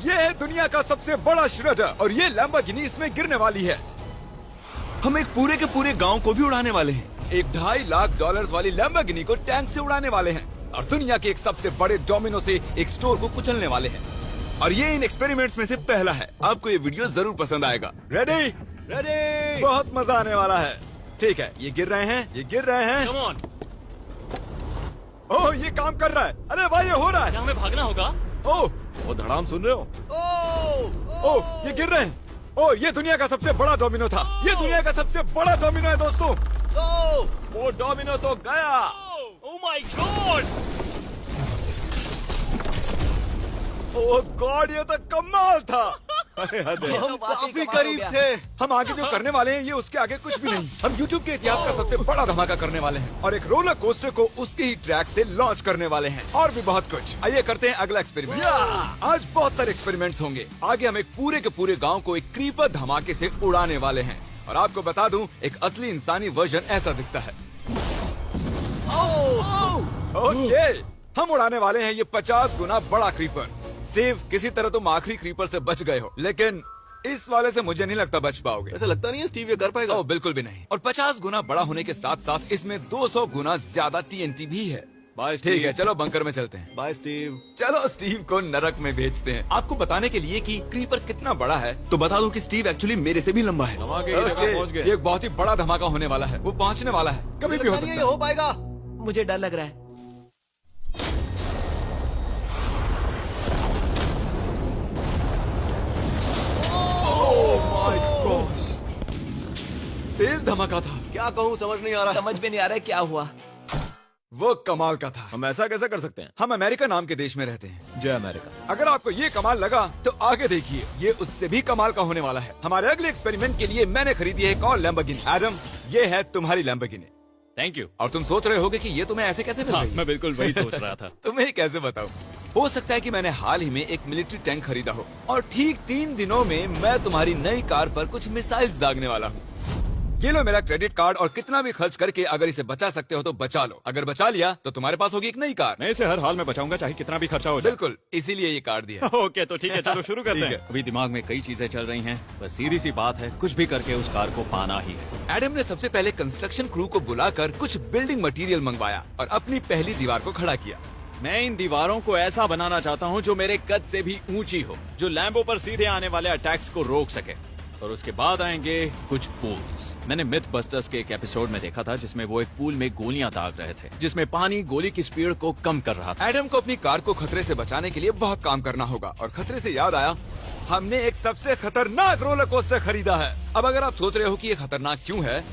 ये है दुनिया का सबसे बड़ा श्रेडर और ये लैम्बोर्गिनी इसमें गिरने वाली है। हम एक पूरे के पूरे गांव को भी उड़ाने वाले हैं। एक $2.5 लाख वाली लैम्बोर्गिनी को टैंक से उड़ाने वाले हैं और दुनिया के एक सबसे बड़े डोमिनो से एक स्टोर को कुचलने वाले हैं। और ये इन एक्सपेरिमेंट्स में से पहला है। आपको ये वीडियो जरूर पसंद आएगा। रेडी? रेडी। बहुत मजा आने वाला है। ठीक है, ये गिर रहे हैं, ये गिर रहे हैं। Come on. ओह, ये काम कर रहा है। अरे भाई, ये हो रहा है। क्या हमें भागना होगा? ओह, वो धड़ाम सुन रहे हो? ओह, ये गिर रहे हैं। ओह, ये दुनिया का सबसे बड़ा डोमिनो था। ये दुनिया का सबसे बड़ा डोमिनो है दोस्तों। वो डोमिनो तो गया। Oh my God! Oh God, ये तो कमाल था। हम काफी करीब थे। हम आगे जो करने वाले हैं ये उसके आगे कुछ भी नहीं। हम YouTube के इतिहास का सबसे बड़ा धमाका करने वाले हैं और एक रोलर कोस्टर को उसके ही ट्रैक से लॉन्च करने वाले हैं और भी बहुत कुछ। आइए करते हैं अगला एक्सपेरिमेंट। आज बहुत सारे एक्सपेरिमेंट्स होंगे। आगे हम एक पूरे के पूरे गांव को एक क्रीपर धमाके से उड़ाने वाले हैं और आपको बता दूं, एक असली इंसानी वर्जन ऐसा दिखता है। ओके, हम उड़ाने वाले हैं ये 50 गुना बड़ा क्रीपर। सेव, किसी तरह तुम आखिरी क्रीपर से बच गए हो, लेकिन इस वाले से मुझे नहीं लगता बच पाओगे। ऐसा लगता नहीं है स्टीव ये कर पाएगा। ओह, बिल्कुल भी नहीं। और 50 गुना बड़ा होने के साथ साथ इसमें 200 गुना ज्यादा TNT भी है। बाय ठीक है, चलो बंकर में चलते हैं। Bye Steve. चलो स्टीव को नरक में भेजते हैं। आपको बताने के लिए कि क्रीपर कितना बड़ा है तो बता दूं कि स्टीव एक्चुअली मेरे से भी लंबा है। धमाके की जगह पहुंच गए। ये एक बहुत ही बड़ा धमाका होने वाला है। वो पहुंचने वाला है, कभी भी हो सकता है। हो पाएगा। मुझे डर लग रहा है। तेज धमाका था। क्या कहूँ समझ नहीं आ रहा। समझ में नहीं आ रहा है क्या हुआ। वो कमाल का था। हम ऐसा कैसे कर सकते हैं? हम अमेरिका नाम के देश में रहते हैं। जय अमेरिका। अगर आपको ये कमाल लगा तो आगे देखिए, ये उससे भी कमाल का होने वाला है। हमारे अगले एक्सपेरिमेंट के लिए मैंने खरीदी है एक और लैम्बोर्गिनी। एडम, ये है तुम्हारी लैम्बोर्गिनी। Thank you. और तुम सोच रहे होगे कि ये तुम्हें ऐसे कैसे मिल गई? मैं बिल्कुल वही सोच रहा था। तुम्हें कैसे बताऊं? हो सकता है कि मैंने हाल ही में एक मिलिट्री टैंक खरीदा हो और ठीक 3 दिनों में मैं तुम्हारी नई कार पर कुछ मिसाइल्स दागने वाला हूँ। ये लो मेरा क्रेडिट कार्ड और कितना भी खर्च करके अगर इसे बचा सकते हो तो बचा लो। अगर बचा लिया तो तुम्हारे पास होगी एक नई कार। मैं इसे हर हाल में बचाऊंगा, चाहे कितना भी खर्चा हो जाए। बिल्कुल, इसीलिए ये कार्ड दिया। ओके, तो ठीक है, चलो शुरू करते ठीक हैं। है। अभी दिमाग में कई चीजें चल रही हैं, बस सीधी सी बात है, कुछ भी करके उस कार को पाना ही है। एडम ने सबसे पहले कंस्ट्रक्शन क्रू को बुलाकर कुछ बिल्डिंग मटेरियल मंगवाया और अपनी पहली दीवार को खड़ा किया। मैं इन दीवारों को ऐसा बनाना चाहता हूँ जो मेरे कद से भी ऊंची हो, जो लैम्बो पर सीधे आने वाले अटैक्स को रोक सके। और उसके बाद आएंगे कुछ पूल्स। मैंने मिथ बस्टर्स के एक एपिसोड में देखा था जिसमें वो एक पूल में गोलियां दाग रहे थे, जिसमें पानी गोली की स्पीड को कम कर रहा था। एडम को अपनी कार को खतरे से बचाने के लिए बहुत काम करना होगा और खतरे से याद आया, हमने एक सबसे खतरनाक रोलर कोस्टर खरीदा है। अब अगर आप सोच रहे हो कि ये खतरनाक क्यों है,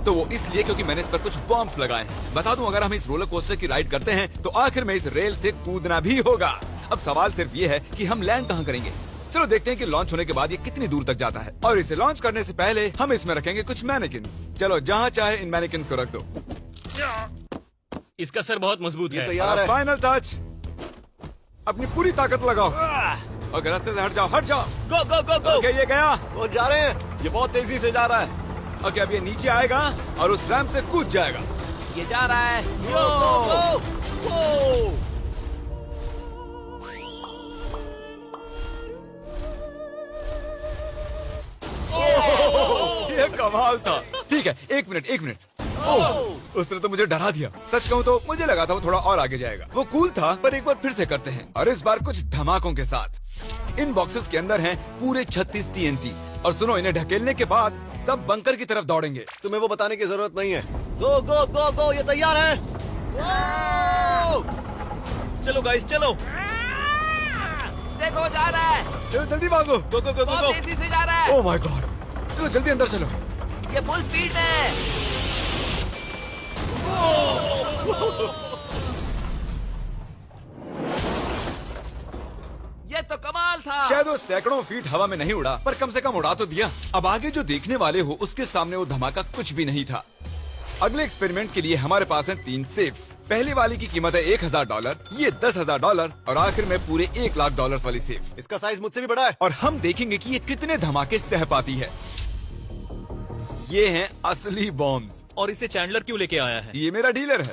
तो वो इसलिए क्योंकि मैंने इस पर कुछ बॉम्ब्स लगाए हैं। बता दूं, अगर हम इस रोलर कोस्टर की राइड करते हैं तो आखिर में इस रेल से कूदना भी होगा। अब सवाल सिर्फ ये है कि हम लैंड कहाँ करेंगे। चलो देखते हैं कि लॉन्च होने के बाद ये कितनी दूर तक जाता है। और इसे लॉन्च करने से पहले हम इसमें रखेंगे कुछ मैनिकिन्स। चलो जहाँ चाहे इन मैनिकिन्स को रख दो। इसका सर बहुत मजबूत ये है। तैयार है। फाइनल टच, अपनी पूरी ताकत लगाओ और रास्ते से हट जाओ, हट जाओ। गो गो गो गो। ओके, ये गया। वो जा रहे हैं। ये बहुत तेजी से जा रहा है। ओके, अब ये नीचे आएगा और उस रैंप से कूद जाएगा। ये जा रहा है। गो, गो, गो। ये कमाल था। ठीक है, एक मिनट। ओह, उसने तो मुझे डरा दिया। सच कहूँ तो मुझे लगा था वो थोड़ा और आगे जाएगा। वो कूल था, पर एक बार फिर से करते हैं और इस बार कुछ धमाकों के साथ। इन बॉक्सेस के अंदर हैं पूरे 36 TNT और सुनो, इन्हें ढकेलने के बाद सब बंकर की तरफ दौड़ेंगे। तुम्हें वो बताने की जरूरत नहीं है। गो गो गो गो, ये तैयार है। चलो गाइस, चलो। देखो, जा रहा है। चलो जल्दी भागो। गो गो गो गो Oh गो। बहुत तेजी से जा रहा है। ओह माय गॉड, चलो जल्दी अंदर चलो। ये फुल स्पीड है। ये तो कमाल था। शायद वो सैकड़ों फीट हवा में नहीं उड़ा, पर कम से कम उड़ा तो दिया। अब आगे जो देखने वाले हो उसके सामने वो धमाका कुछ भी नहीं था। अगले एक्सपेरिमेंट के लिए हमारे पास हैं 3 सेफ्स। पहली वाली की कीमत है $1000, ये $10,000 और आखिर में पूरे $1,00,000 वाली सेफ। इसका साइज मुझसे भी बड़ा है। और हम देखेंगे कि ये कितने धमाके सह पाती है। ये हैं असली बॉम्ब्स। और इसे चैंडलर क्यों लेके आया है? ये मेरा डीलर है।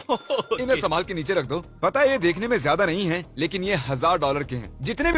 इन्हें संभाल के नीचे रख दो। पता है ये देखने में ज्यादा नहीं है, लेकिन ये $1000 के हैं। जितने भी